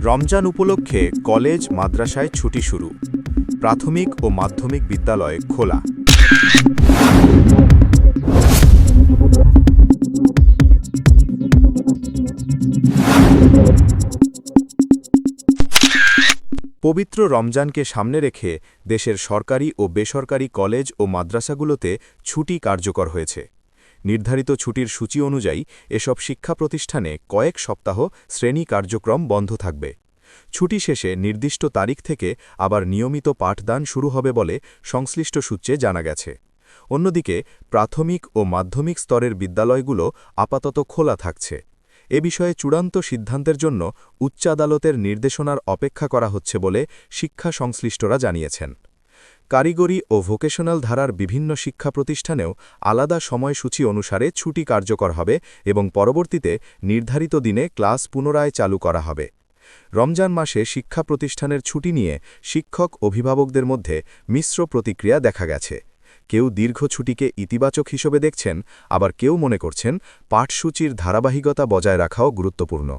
রমজান উপলক্ষে কলেজ মাদ্রাসায় ছুটি শুরু। প্রাথমিক ও মাধ্যমিক বিদ্যালয় খোলা। পবিত্র রমজানকে সামনে রেখে দেশের সরকারি ও বেসরকারি কলেজ ও মাদ্রাসাগুলোতে ছুটি কার্যকর হয়েছে। নির্ধারিত ছুটির সূচি অনুযায়ী এসব শিক্ষা প্রতিষ্ঠানে কয়েক সপ্তাহ শ্রেণী কার্যক্রম বন্ধ থাকবে। ছুটি শেষে নির্দিষ্ট তারিখ থেকে আবার নিয়মিত পাঠদান শুরু হবে বলে সংশ্লিষ্ট সূত্রে জানা গেছে। অন্যদিকে প্রাথমিক ও মাধ্যমিক স্তরের বিদ্যালয়গুলো আপাতত খোলা থাকছে। এ বিষয়ে চূড়ান্ত সিদ্ধান্তের জন্য উচ্চ আদালতের নির্দেশনার অপেক্ষা করা হচ্ছে বলে শিক্ষা সংশ্লিষ্টরা জানিয়েছেন। কারিগরি ও ভোকেশনাল ধারার বিভিন্ন শিক্ষা প্রতিষ্ঠানেও আলাদা সময়সূচি অনুসারে ছুটি কার্যকর হবে এবং পরবর্তীতে নির্ধারিত দিনে ক্লাস পুনরায় চালু করা হবে। রমজান মাসে শিক্ষা প্রতিষ্ঠানের ছুটি নিয়ে শিক্ষক অভিভাবকদের মধ্যে মিশ্র প্রতিক্রিয়া দেখা গেছে। কেউ দীর্ঘ ছুটিকে ইতিবাচক হিসেবে দেখছেন, আবার কেউ মনে করছেন পাঠসূচির ধারাবাহিকতা বজায় রাখাও গুরুত্বপূর্ণ।